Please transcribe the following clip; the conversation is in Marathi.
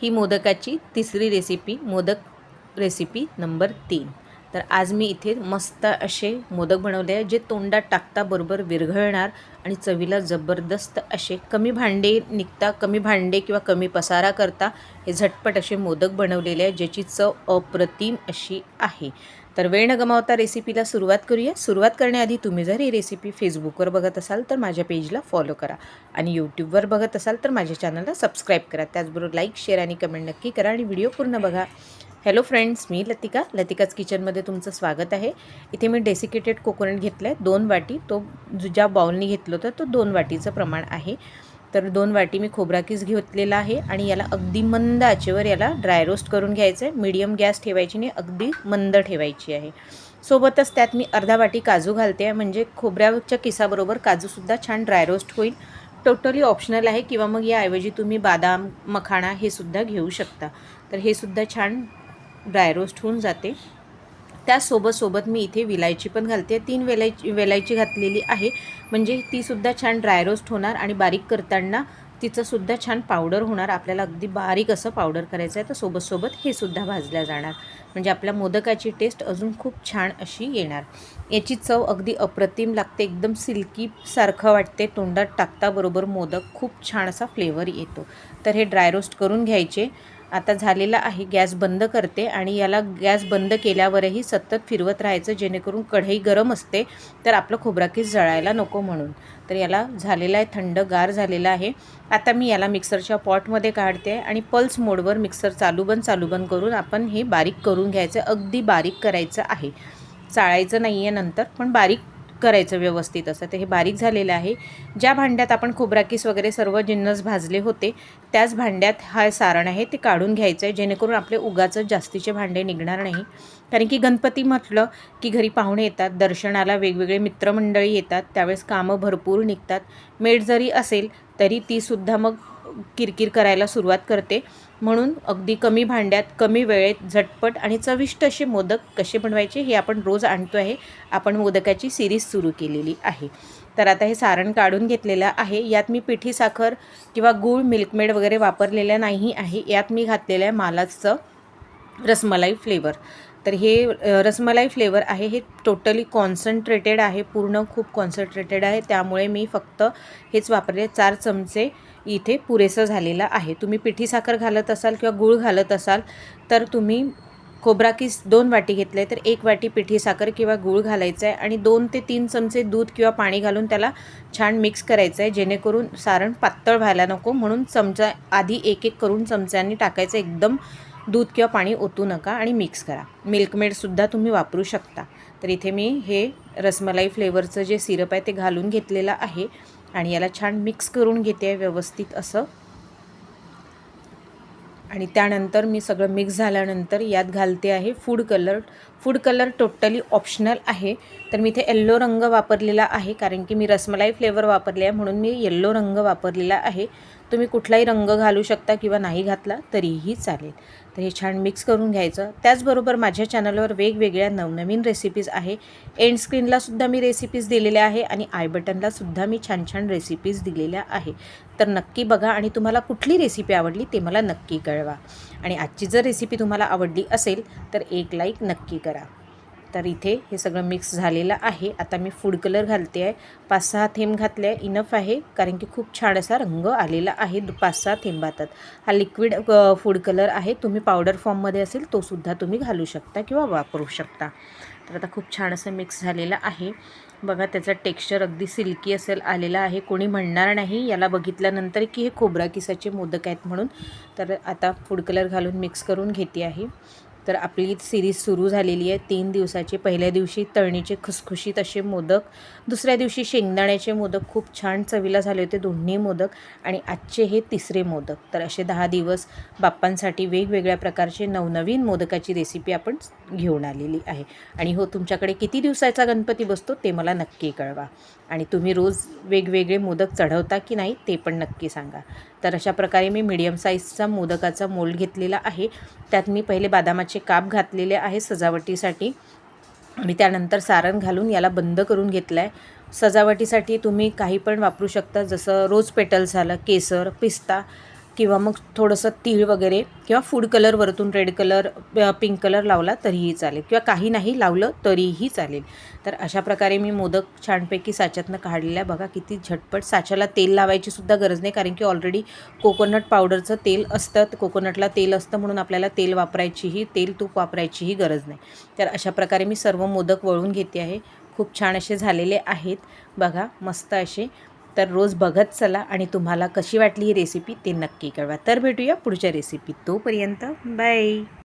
ही मोदकाची तिसरी रेसिपी, मोदक रेसिपी नंबर 3। तर आज मी इथे मस्त असे मोदक बनवले आहे, जे तोंडात टाकता बरोबर विरघळणार आणि चवीला जबरदस्त असे, कमी भांडे निघता, कमी भांडे किंवा कमी पसारा करता हे झटपट असे मोदक बनवलेले आहे, ज्याची चव अप्रतिम अशी आहे। तर वेळ न गमावता रेसिपीला सुरुवात करूया। सुरुवात करण्याआधी तुम्ही जर ही रेसिपी फेसबुकवर बघत असाल तर माझ्या पेजला फॉलो करा आणि यूट्यूबवर बघत असाल तर माझ्या चॅनलला सबस्क्राईब करा। त्याचबरोबर लाईक, शेअर आणि कमेंट नक्की करा आणि व्हिडिओ पूर्ण बघा। हॅलो फ्रेंड्स, मी लतिकाच किचनमध्ये तुमचं स्वागत आहे। इथे मी डेसिकेटेड कोकोनट घेतलं आहे 2 वाटी, तो ज्या बाउलनी घेतलं होतं तो 2 वाटीचं प्रमाण आहे। तर 2 वाटी मी खोबरा किस घेतलेला आहे आणि याला अगदी मंद आचेवर याला ड्राय रोस्ट करून घ्यायचं आहे। मीडियम गॅस ठेवायची नाही, अगदी मंद ठेवायची आहे। सोबतच त्यात मी अर्धा वाटी काजू घालते आहे, म्हणजे खोबऱ्याच्या किसाबरोबर काजूसुद्धा छान ड्राय रोस्ट होईल। टोटली ऑप्शनल आहे, किंवा मग याऐवजी तुम्ही बादाम, मखाणा हे सुद्धा घेऊ शकता। तर हे सुद्धा छान ड्राय रोस्ट होऊन जाते। त्यासोबत मी इथे विलायची पण घालते, 3 वेलायची घातलेली आहे, म्हणजे तीसुद्धा छान ड्राय रोस्ट होणार आणि बारीक करताना तिचंसुद्धा छान पावडर होणार। आपल्याला अगदी बारीक असं पावडर करायचं आहे। तर सोबत हे सुद्धा भाजल्या जाणार, म्हणजे आपल्या मोदकाची टेस्ट अजून खूप छान अशी येणार। याची चव अगदी अप्रतिम लागते, एकदम सिल्की सारखं वाटते, तोंडात टाकता बरोबर मोदक खूप छान असा फ्लेवर येतो। तर हे ड्राय रोस्ट करून घ्यायचे। आता झालेला आहे, गॅस बंद करते आणि याला गॅस बंद केल्यावरही सतत फिरवत राहायचं, जेणेकरून कढई गरम असते तर आपलं खोबरा किस जळायला नको म्हणून। तर याला झालेला आहे, थंडगार झालेला आहे। आता मी याला मिक्सरच्या पॉटमध्ये काढते आणि पल्स मोडवर मिक्सर चालू बंद करून आपण हे बारीक करून घ्यायचं। अगदी बारीक करायचं आहे, चाळायचं नाही आहे नंतर, पण बारीक करायचं व्यवस्थित असं। तर हे बारीक झालेलं आहे। ज्या भांड्यात आपण खोबरा किस वगैरे सर्व जिन्नस भाजले होते त्याच भांड्यात हा सारण आहे ते काढून घ्यायचं आहे, जेणेकरून आपले उगाचच जास्तीचे भांडे निघणार नाही। कारण की गणपती म्हटलं की घरी पाहुणे येतात, दर्शनाला वेगवेगळे मित्रमंडळी येतात, त्यावेळेस कामं भरपूर निघतात। मेड जरी असेल तरी तीसुद्धा मग किरकिर करायला सुरुवात करते। म्हणून अगदी कमी भांड्यात कमी वेळेत झटपट आणि चविष्ट असे मोदक कसे बनवायचे हे आपण रोज आणतो आहे। आपण मोदकाची सिरीज सुरू केलेली आहे। तर आता हे सारण काढून घेतलेलं आहे। यात मी पिठी साखर किंवा गूळ, मिल्कमेड वगैरे वापरलेलं नाही आहे। यात मी घातलेलं आहे मालाचं रसमलाई फ्लेवर। तर हे रसमलाई फ्लेवर आहे, हे टोटली कॉन्सन्ट्रेटेड आहे, पूर्ण खूप कॉन्सन्ट्रेटेड आहे, त्यामुळे मी फक्त हेच वापरले। 4 चमचे इथे पुरेसं झालेलं आहे। तुम्ही पिठी साखर घालत असाल किंवा गूळ घालत असाल तर तुम्ही खोबरा किस 2 वाटी घेतले तर 1 वाटी पिठी साखर किंवा गूळ घालायचं आहे आणि 2 ते 3 चमचे दूध किंवा पाणी घालून त्याला छान मिक्स करायचं आहे, जेणेकरून सारण पातळ व्हायला नको म्हणून चमचा आधी एक करून चमच्यांनी टाकायचं, एकदम दूध किंवा पाणी ओतू नका आणि मिक्स करा। मिल्कमेडसुद्धा तुम्ही वापरू शकता। तर इथे मी हे रसमलाई फ्लेवरचं जे सिरप आहे ते घालून घेतलेलं आहे आणि याला छान मिक्स करून घेते आहे व्यवस्थित असं। आणि त्यानंतर मी सगळं मिक्स झाल्यानंतर यात घालते आहे फूड कलर टोटली ऑप्शनल आहे। तर मी इथे येल्लो रंग वापरलेला आहे, कारण की मी रसमलाई फ्लेवर वापरले आहे म्हणून मी येल्लो रंग वापरलेला आहे। तुम्ही कुठलाही रंग घालू शकता किंवा नाही घातला तरीही चालेल। तर हे छान मिक्स करून घ्यायचं। त्याचबरोबर माझ्या चॅनलवर वेगवेगळ्या नवनवीन रेसिपीज आहे। एंड स्क्रीनलासुद्धा मी रेसिपीज दिलेल्या आहे आणि आय बटनलासुद्धा मी छान रेसिपीज दिलेल्या आहे। तर नक्की बघा आणि तुम्हाला कुठली रेसिपी आवडली ते मला नक्की कळवा। आणि आजची जर रेसिपी तुम्हाला आवडली असेल तर एक लाईक नक्की करा। तर इथे हे सगळं मिक्स झालेलं आहे। आता मी फूड कलर घालते आहे, 5-6 थेंब घातले आहे, इनफ आहे, कारण की खूप छान असा रंग आलेला आहे 5-6 थेंबातच। हा लिक्विड फूड कलर आहे, तुम्ही पावडर फॉर्ममध्ये असेल तो सुद्धा तुम्ही घालू शकता किंवा वापरू शकता। तर आता खूप छान असं मिक्स झालेलं आहे। बघा त्याचा टेक्स्चर अगदी सिल्की असेल आलेला आहे, कोणी म्हणणार नाही याला बघितल्यानंतर की हे खोबरा किसाचे मोदक आहेत म्हणून। तर आता फूड कलर घालून मिक्स करून घेते आहे। तर आपली सिरीज सुरू झालेली आहे 3 दिवसाची। पहिल्या दिवशी तळणीचे खुसखुशीत असे मोदक, दुसऱ्या दिवशी शेंगदाण्याचे मोदक खूप छान चवीला झाले होते दोन्ही मोदक, आणि आजचे हे तिसरे मोदक। तर असे 10 दिवस बाप्पांसाठी वेगवेगळ्या प्रकारचे नवनवीन मोदकाची रेसिपी आपण घेऊन आलेली आहे। आणि हो, तुमच्याकडे किती दिवसाचा गणपती बसतो ते मला नक्की कळवा, आणि तुम्ही रोज वेगवेगळे मोदक चढवता की नाही ते पण नक्की सांगा। तर अशा प्रकारे मी मीडियम साईजचा मोदकाचा मोल्ड घेतलेला आहे। त्यात मी पहिले बदामाचे काप घातलेले आहे सजावटीसाठी, आणि त्यानंतर सारण घालून याला बंद करून घेतलं आहे। सजावटीसाठी तुम्ही काही पण वापरू शकता, जसं रोज पेटल्स झालं, केसर, पिस्ता, किंवा मग थोडंसं तीळ वगैरे किंवा फूड कलर वरतून रेड कलर पिंक कलर लावला तरीही चालेल किंवा काही नाही लावलं तरीही चालेल. तर अशा प्रकारे मी मोदक छानपैकी साच्यातनं काढलेल्या बघा किती झटपट. साच्याला तेल लावायची सुद्धा गरज नाही कारण की ऑलरेडी कोकोनट पावडरचं तेल असतं, कोकोनटला तेल असतं म्हणून आपल्याला तेल तूप वापरायचीही गरज नाही. तर अशा प्रकारे मी सर्व मोदक वळून घेते आहे. खूप छान असे झालेले आहेत बघा, मस्त असे. तर रोज बघत चला आणि तुम्हाला कशी वाटली ही रेसिपी ते नक्की कळवा. तर भेटूया पुढच्या रेसिपीत. तोपर्यंत बाय.